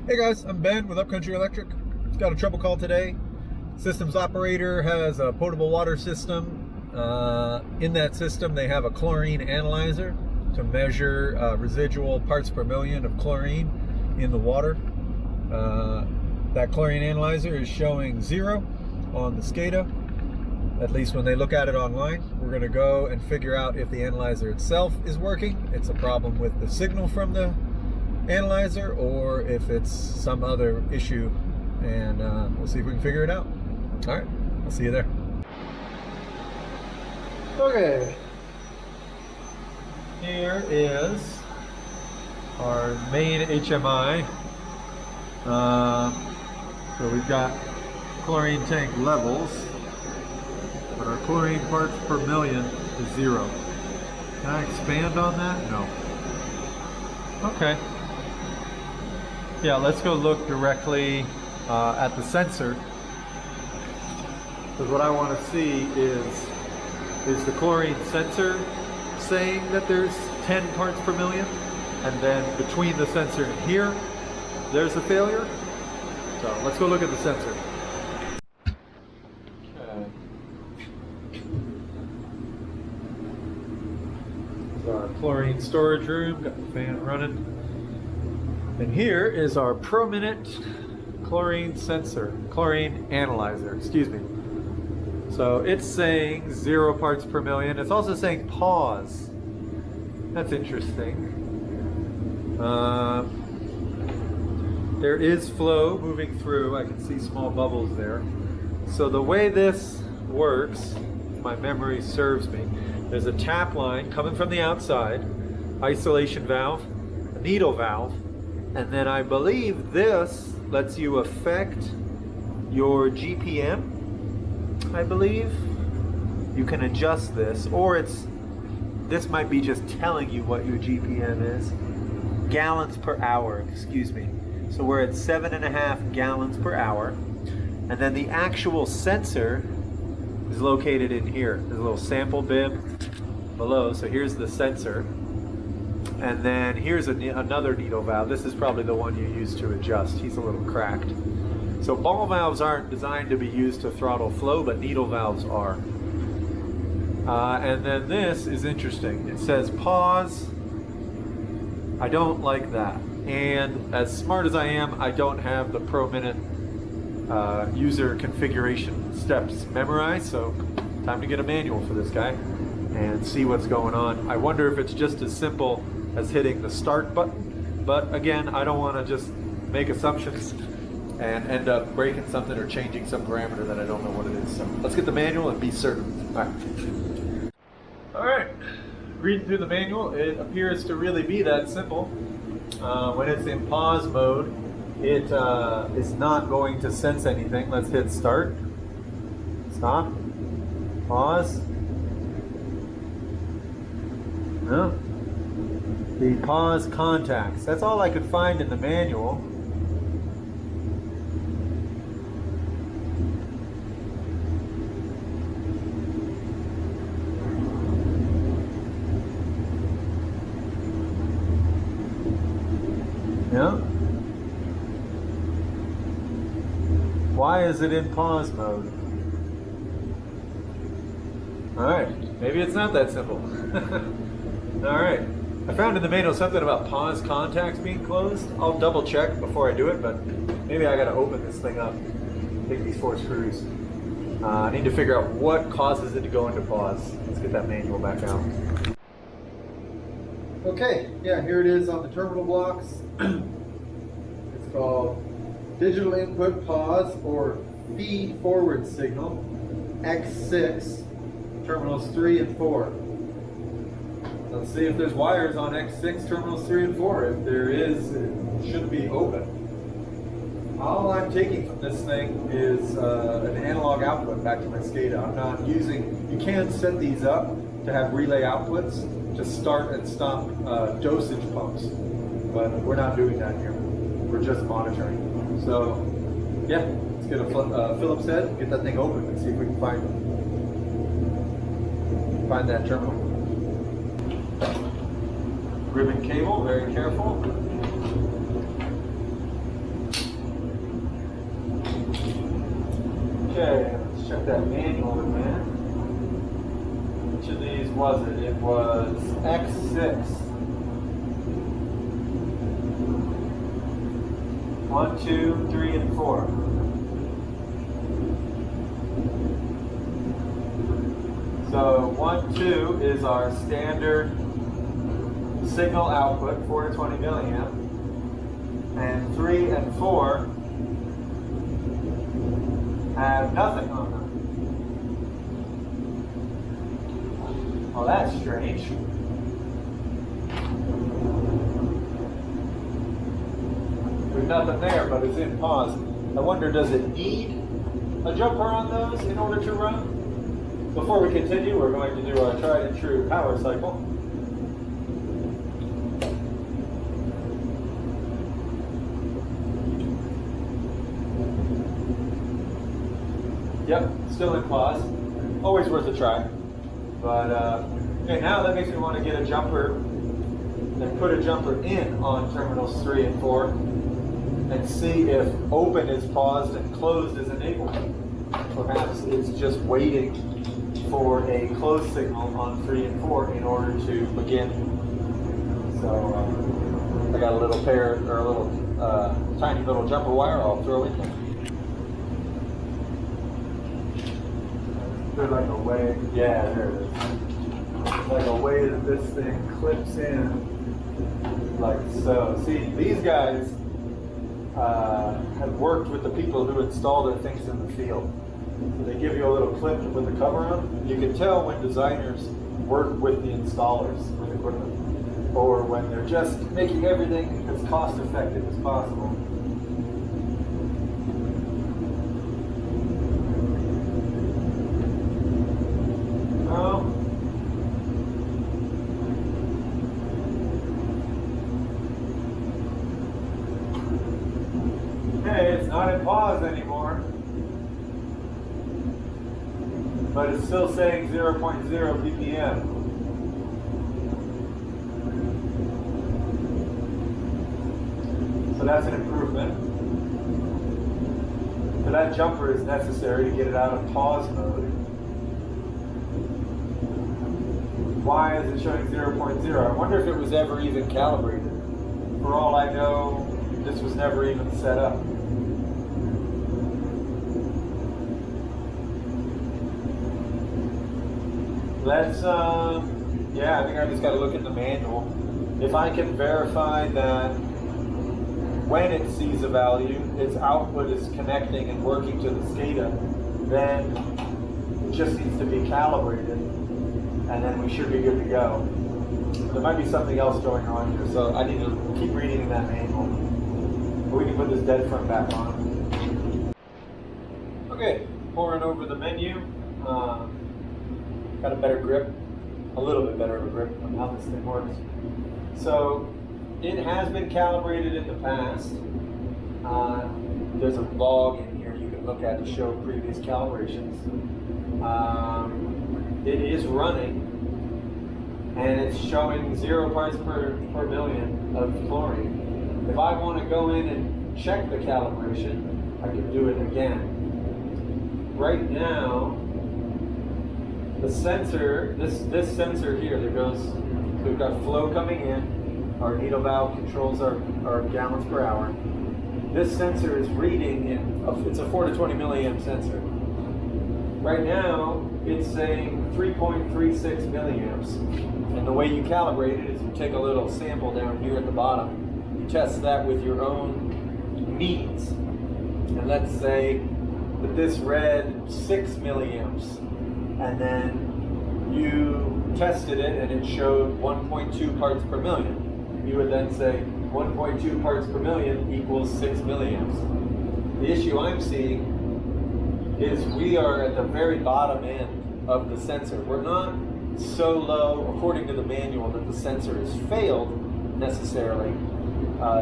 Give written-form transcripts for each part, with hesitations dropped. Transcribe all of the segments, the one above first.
Hey guys, I'm Ben with Upcountry Electric. Got a trouble call today. Systems operator has a potable water system. In that system they have a chlorine analyzer to measure residual parts per million of chlorine in the water. That chlorine analyzer is showing 0 on the SCADA, at least when they look at it online. We're going to go and figure out if the analyzer itself is working. It's a problem with the signal from the analyzer, or if it's some other issue, and we'll see if we can figure it out. All right, I'll see you there. Okay, here is our main HMI. So we've got chlorine tank levels, but our chlorine parts per million is 0. Can I expand on that? No. Okay. Yeah, let's go look directly at the sensor, because what I want to see is the chlorine sensor saying that there's 10 parts per million, and then between the sensor and here, there's a failure. So let's go look at the sensor. Okay. This is our chlorine storage room, got the fan running. And here is our ProMinent Chlorine Analyzer, excuse me. So it's saying 0 parts per million. It's also saying pause. That's interesting. There is flow moving through. I can see small bubbles there. So the way this works, if my memory serves me, there's a tap line coming from the outside, isolation valve, a needle valve, and then I believe this lets you affect your GPM, I believe. You can adjust this, or this might be just telling you what your GPM is. Gallons per hour, excuse me. So we're at 7.5 gallons per hour. And then the actual sensor is located in here. There's a little sample bib below. So here's the sensor. And then here's another needle valve. This is probably the one you use to adjust. He's a little cracked. So ball valves aren't designed to be used to throttle flow, but needle valves are. And then this is interesting. It says pause. I don't like that. And as smart as I am, I don't have the ProMinent user configuration steps memorized, so time to get a manual for this guy and see what's going on. I wonder if it's just as simple as hitting the start button, but again, I don't want to just make assumptions and end up breaking something or changing some parameter that I don't know what it is. So let's get the manual and be certain. All right. Reading through the manual, it appears to really be that simple. When it's in pause mode, it is not going to sense anything. Let's hit start, stop, pause. No. The pause contacts. That's all I could find in the manual. Yeah. Why is it in pause mode? Alright, maybe it's not that simple. Alright, I found in the manual something about pause contacts being closed. I'll double check before I do it, but maybe I gotta open this thing up, take these 4 screws. I need to figure out what causes it to go into pause. Let's get that manual back out. Okay, yeah, here it is on the terminal blocks. It's called digital input pause or feed forward signal X6, terminals 3 and 4. Let's see if there's wires on X6 terminals 3 and 4. If there is, it should be open. All I'm taking from this thing is an analog output back to my SCADA. I'm not using, you can set these up to have relay outputs to start and stop dosage pumps, but we're not doing that here. We're just monitoring. So yeah, let's get a Phillips head, get that thing open and see if we can find that terminal. Ribbon cable, very careful. that manual again. Which of these was it? It was X6. 1, 2, 3, and 4. So 1, 2 is our standard signal output, 4 to 20 milliamp, and 3 and 4 have nothing on them. Oh, that's strange. There's nothing there, but it's in pause. I wonder, does it need a jumper on those in order to run? Before we continue, we're going to do our tried and true power cycle. Yep, still in pause. Always worth a try. But okay, now that makes me want to get a jumper and put a jumper in on terminals 3 and 4 and see if open is paused and closed is enabled. Perhaps it's just waiting for a closed signal on 3 and 4 in order to begin. So I got a little pair or a little tiny little jumper wire I'll throw in there. There's like a way, yeah, there it is. There's like a way that this thing clips in, like so. See, these guys have worked with the people who install their things in the field. So they give you a little clip to put the cover on. You can tell when designers work with the installers with equipment, or when they're just making everything as cost effective as possible. It's not in pause anymore, but it's still saying 0.0 BPM. So that's an improvement. So that jumper is necessary to get it out of pause mode. Why is it showing 0.0? I wonder if it was ever even calibrated. For all I know, this was never even set up. Let's, yeah, I think I just got to look at the manual. If I can verify that when it sees a value, its output is connecting and working to the SCADA, then it just needs to be calibrated, and then we should be good to go. There might be something else going on here, so I need to keep reading in that manual. We can put this dead front back on. Okay, pouring over the menu. Got a better grip, a little bit better of a grip on how this thing works. So it has been calibrated in the past. There's a log in here you can look at to show previous calibrations. It is running, and it's showing 0 parts per million of chlorine. If I want to go in and check the calibration, I can do it again. Right now, the sensor, this sensor here that goes, so we've got flow coming in, our needle valve controls our gallons per hour. This sensor is reading it's a 4 to 20 milliamp sensor. Right now, it's saying 3.36 milliamps. And the way you calibrate it is you take a little sample down here at the bottom, you test that with your own needs. And let's say that this read 6 milliamps. And then you tested it and it showed 1.2 parts per million. You would then say 1.2 parts per million equals 6 milliamps. The issue I'm seeing is we are at the very bottom end of the sensor. We're not so low, according to the manual, that the sensor has failed necessarily.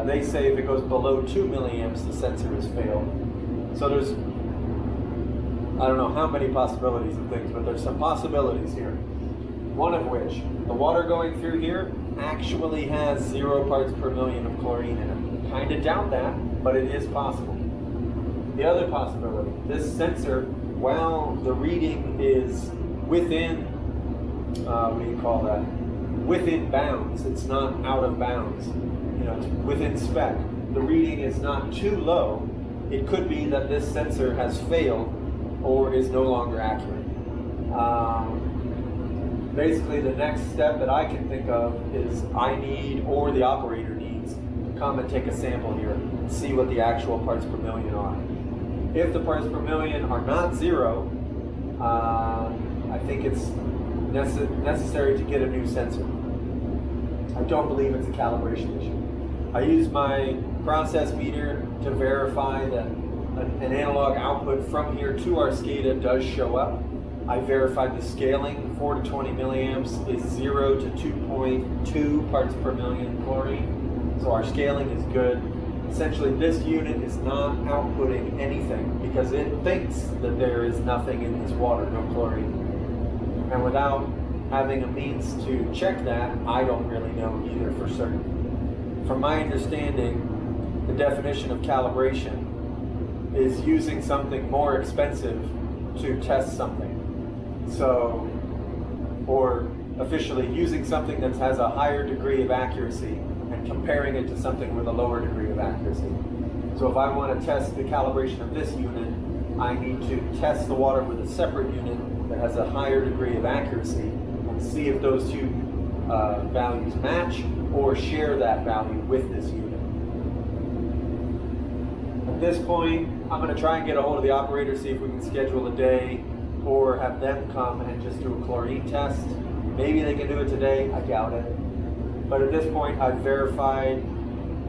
They say if it goes below 2 milliamps, the sensor has failed. So there's, I don't know how many possibilities of things, but there's some possibilities here. One of which, the water going through here actually has 0 parts per million of chlorine in it. Kind of doubt that, but it is possible. The other possibility, this sensor while the reading is within, what do you call that? Within bounds. It's not out of bounds. It's within spec. The reading is not too low. It could be that this sensor has failed or is no longer accurate. Basically, the next step that I can think of is I need, or the operator needs, to come and take a sample here and see what the actual parts per million are. If the parts per million are not 0, I think it's necessary to get a new sensor. I don't believe it's a calibration issue. I use my process meter to verify that an analog output from here to our SCADA does show up. I verified the scaling, 4 to 20 milliamps is 0 to 2.2 parts per million chlorine. So our scaling is good. Essentially, this unit is not outputting anything because it thinks that there is nothing in this water, no chlorine. And without having a means to check that, I don't really know either for certain. From my understanding, the definition of calibration is using something more expensive to test something. So, or officially using something that has a higher degree of accuracy and comparing it to something with a lower degree of accuracy. So if I want to test the calibration of this unit, I need to test the water with a separate unit that has a higher degree of accuracy and see if those two values match or share that value with this unit. At this point, I'm going to try and get a hold of the operator, see if we can schedule a day or have them come and just do a chlorine test. Maybe they can do it today, I doubt it. But at this point, I've verified,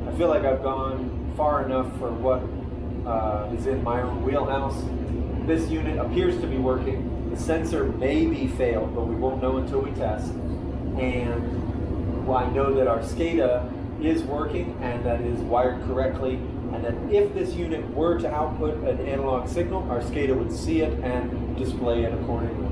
I feel like I've gone far enough for what is in my own wheelhouse. This unit appears to be working. The sensor may be failed, but we won't know until we test. And I know that our SCADA is working and that it is wired correctly, and that if this unit were to output an analog signal, our SCADA would see it and display it accordingly.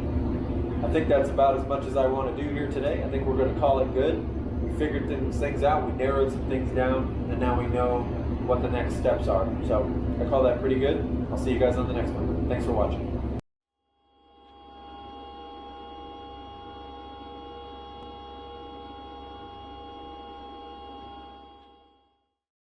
I think that's about as much as I want to do here today. I think we're going to call it good. We figured things out, we narrowed some things down, and now we know what the next steps are. So I call that pretty good. I'll see you guys on the next one. Thanks for watching.